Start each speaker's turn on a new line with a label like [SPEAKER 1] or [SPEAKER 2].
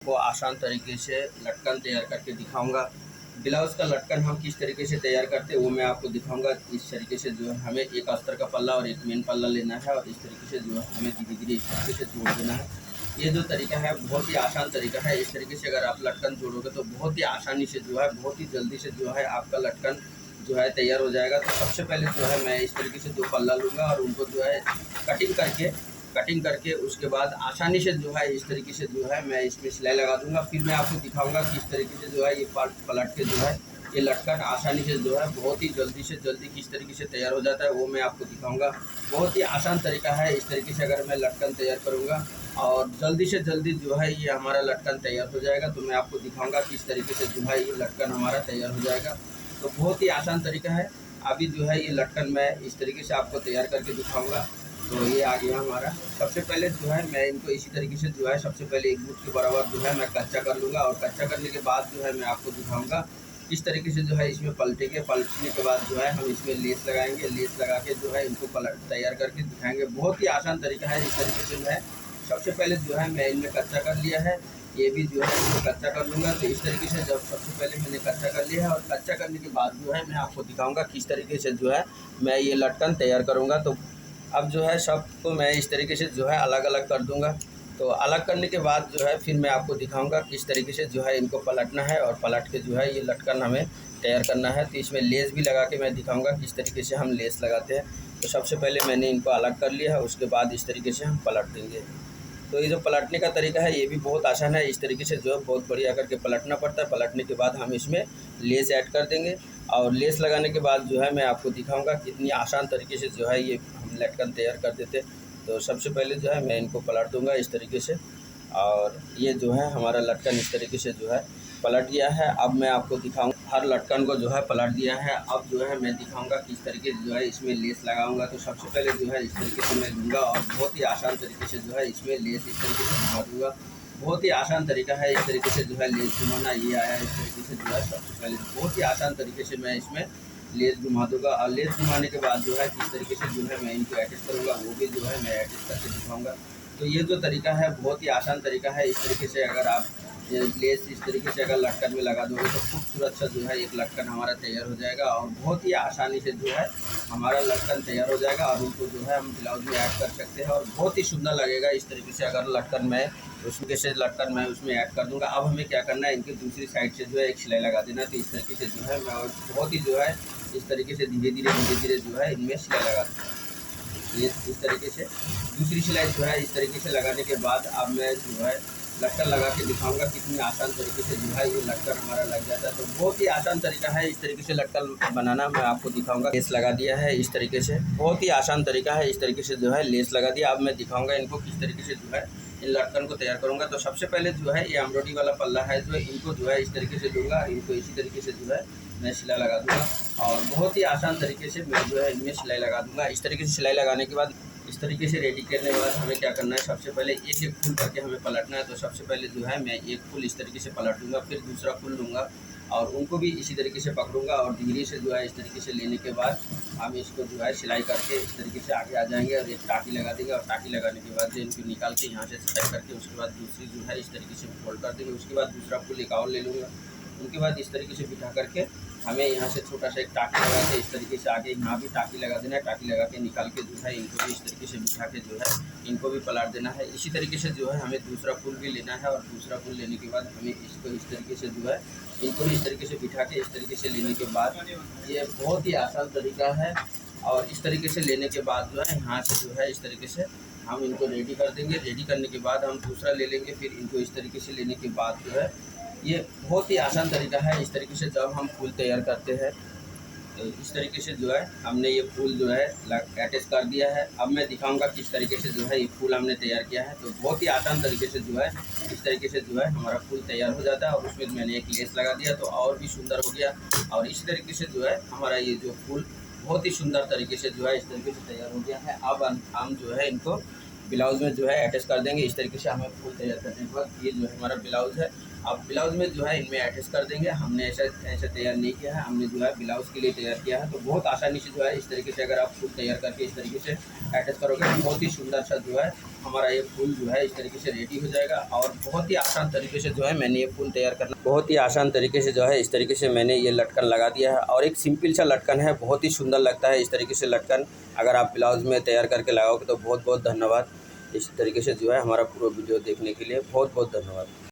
[SPEAKER 1] को आसान तरीके से लटकन तैयार करके दिखाऊंगा। ब्लाउज़ का लटकन हम किस तरीके से तैयार करते हैं वो मैं आपको दिखाऊंगा। इस तरीके से जो है हमें एक अस्तर का पल्ला और एक मेन पल्ला लेना है और इस तरीके से जो है हमें धीरे धीरे इस तरीके से जोड़ देना है। ये जो तरीका है बहुत ही आसान तरीका है। इस तरीके से अगर आप लटकन जोड़ोगे तो बहुत ही आसानी से जो है बहुत ही जल्दी से जो है आपका लटकन जो है तैयार हो जाएगा। तो सबसे पहले जो है मैं इस तरीके से 2 पल्ला लूँगा और उनको जो है कटिंग करके उसके बाद आसानी से जो है इस तरीके से जो है मैं इसमें सिलाई लगा दूंगा। फिर मैं आपको दिखाऊंगा कि इस तरीके से जो है ये पलट के जो है ये लटकन आसानी से जो है बहुत ही जल्दी किस तरीके से तैयार हो जाता है वो मैं आपको दिखाऊंगा। बहुत ही आसान तरीका है। इस तरीके से अगर मैं लटकन तैयार करूँगा और जल्दी से जल्दी जो है ये हमारा लटकन तैयार हो जाएगा। तो मैं आपको दिखाऊँगा किस तरीके से जो है ये लटकन हमारा तैयार हो जाएगा। तो बहुत ही आसान तरीका है। अभी जो है ये लटकन मैं इस तरीके से आपको तैयार करके दिखाऊंगा। तो ये आ गया हमारा। सबसे पहले जो है मैं इनको इसी तरीके से जो है सबसे पहले 1 फुट के बराबर जो है मैं कच्चा कर लूँगा और कच्चा करने के बाद जो है मैं आपको दिखाऊंगा इस तरीके से जो है इसमें पलटेंगे। पलटने के बाद जो है हम इसमें लेस लगाएंगे। लेस लगा के जो है इनको तैयार करके दिखाएंगे। बहुत ही आसान तरीका है। इस तरीके से मैं सबसे पहले जो है मैं इनमें कच्चा कर लिया है। ये भी जो है इसमें कच्चा कर लूँगा। तो इस तरीके से जब सबसे पहले मैंने कच्चा कर लिया है और कच्चा करने के बाद जो है मैं आपको दिखाऊंगा किस तरीके से जो है मैं ये लटकन तैयार करूँगा। तो अब जो है सबको मैं इस तरीके से जो है अलग अलग कर दूँगा। तो अलग करने के बाद जो है फिर मैं आपको दिखाऊंगा किस तरीके से जो है इनको पलटना है और पलट के जो है ये लटकन हमें तैयार करना है। तो इसमें लेस भी लगा के मैं दिखाऊंगा किस तरीके से हम लेस लगाते हैं। तो सबसे पहले मैंने इनको अलग कर लिया है, उसके बाद इस तरीके से हम पलट देंगे। तो ये जो पलटने का तरीका है ये भी बहुत आसान है। इस तरीके से जो है बहुत बढ़िया करके पलटना पड़ता है। पलटने के बाद हम इसमें लेस ऐड कर देंगे और लेस लगाने के बाद जो है मैं आपको दिखाऊंगा कितनी आसान तरीके से जो है ये हम लटकन तैयार कर देते हैं। तो सबसे पहले जो है मैं इनको पलट दूंगा इस तरीके से और ये जो है हमारा लटकन इस तरीके से जो है पलट गया है। अब मैं आपको दिखाऊंगा हर लटकन को जो है पलट दिया है। अब जो है मैं दिखाऊंगा किस तरीके से जो है इसमें लेस लगाऊंगा। तो सबसे पहले जो है इस तरीके से मैं लूँगा और बहुत ही आसान तरीके से जो है इसमें लेस इस तरीके से घुमा दूँगा। बहुत ही आसान तरीका है। इस तरीके से जो है लेस घुमाना ये आया इस तरीके से जो है सबसे पहले बहुत ही आसान तरीके से मैं इसमें लेस घुमा दूँगा और लेस घुमाने के बाद जो है किस तरीके से जो है मैं इनको एडजस्ट करूँगा वो भी जो है मैं एडजस्ट करके दिखाऊँगा। तो ये जो तरीका है बहुत ही आसान तरीका है। इस तरीके से अगर आप लेस इस तरीके से अगर लटकन में लगा दोगे तो खूबसूरत सा जो है एक लटकन हमारा तैयार हो जाएगा और बहुत ही आसानी से जो है हमारा लटकन तैयार हो जाएगा और उनको जो है हम ब्लाउज में ऐड कर सकते हैं और बहुत ही सुंदर लगेगा। इस तरीके से अगर लटकन मैं उसमें ऐड कर दूंगा। अब हमें क्या करना है इनकी दूसरी साइड से जो है एक सिलाई लगा देना है। तो इस तरीके से जो है मैं बहुत ही जो है इस तरीके से धीरे धीरे जो है इनमें सिलाई लगा दूँगा। ये इस तरीके से दूसरी सिलाई जो है इस तरीके से लगाने के बाद अब मैं जो है लटकन लगा के दिखाऊंगा कितनी आसान तरीके से जो है ये लटकन हमारा लग जाता है। तो बहुत ही आसान तरीका है इस तरीके से लटकन बनाना। मैं आपको दिखाऊंगा। लेस लगा दिया है इस तरीके से, बहुत ही आसान तरीका है। इस तरीके से जो है लेस लगा दिया। अब मैं दिखाऊंगा इनको किस तरीके से जो है इन लटकन को तैयार करूँगा। तो सबसे पहले जो है ये एम्ब्रॉयडरी वाला पल्ला है जो इनको जो है इस तरीके से दूँगा। इनको इसी तरीके से जो है मैं सिलाई लगा दूँगा और बहुत ही आसान तरीके से मैं जो है इनमें सिलाई लगा दूँगा। इस तरीके से सिलाई लगाने के बाद इस तरीके से रेडी करने के बाद हमें क्या करना है सबसे पहले एक एक फूल करके हमें पलटना है। तो सबसे पहले जो है मैं एक फूल इस तरीके से पलट दूँगा, फिर दूसरा फूल लूँगा और उनको भी इसी तरीके से पकड़ूंगा और धीरे से जो है इस तरीके से लेने के बाद हम इसको जो है सिलाई करके इस तरीके से आगे आ जाएंगे और एक टाँकी लगा देंगे और टाँकी लगाने के बाद जो इनको निकाल के यहाँ से सिलाई करके उसके बाद दूसरी जो है इस तरीके से फोल्ड कर देंगे। उसके बाद दूसरा फूल एक और ले लूँगा। उनके बाद इस तरीके से बिठा करके हमें यहाँ से छोटा सा एक टाँकी लगा के इस तरीके से आगे यहाँ भी टाँकी लगा देना है। टाँकी लगा के निकाल के जो है इनको भी इस तरीके से बिठा के जो है इनको भी पलट देना है। इसी तरीके से जो है हमें दूसरा फूल भी लेना है और दूसरा फूल लेने के बाद हमें इसको इस तरीके से जो है इनको भी इस तरीके से बिठा के इस तरीके से लेने के बाद ये बहुत ही आसान तरीका है। और इस तरीके से लेने के बाद जो है यहाँ से जो है इस तरीके से हम इनको रेडी कर देंगे। रेडी करने के बाद हम दूसरा ले लेंगे। फिर इनको इस तरीके से लेने के बाद जो है ये बहुत ही आसान तरीका है। इस तरीके से जब हम फूल तैयार करते हैं तो इस तरीके से जो है हमने ये फूल जो है अटैच कर दिया है। अब मैं दिखाऊंगा किस तरीके से जो है ये फूल हमने तैयार किया है। तो बहुत ही आसान तरीके से जो है इस तरीके से जो है हमारा फूल तैयार हो जाता है और उसमें मैंने एक लेस लगा दिया तो और भी सुंदर हो गया। और इस तरीके से जो है हमारा ये जो फूल बहुत ही सुंदर तरीके से जो है इस तरीके से तैयार हो गया है। अब हम जो है इनको ब्लाउज़ में जो है अटैच कर देंगे। इस तरीके से हमें फूल तैयार करने के बाद ये जो है हमारा ब्लाउज़ है अब ब्लाउज़ में जो है इनमें अटैच कर देंगे। हमने ऐसा ऐसा तैयार नहीं किया है, हमने जो है ब्लाउज़ के लिए तैयार किया है। तो बहुत आसानी से जो है इस तरीके से अगर आप फूल तैयार करके इस तरीके से अटैच करोगे तो बहुत ही सुंदर सा जो है हमारा ये फूल जो है इस तरीके से रेडी हो जाएगा। और बहुत ही आसान तरीके से जो है मैंने ये फूल तैयार करना, बहुत ही आसान तरीके से जो है इस तरीके से मैंने ये लटकन लगा दिया है। और एक सिंपल सा लटकन है, बहुत ही सुंदर लगता है इस तरीके से लटकन। अगर आप ब्लाउज़ में तैयार करके लगाओगे तो बहुत बहुत धन्यवाद। इस तरीके से जो है हमारा पूरा वीडियो देखने के लिए बहुत बहुत धन्यवाद।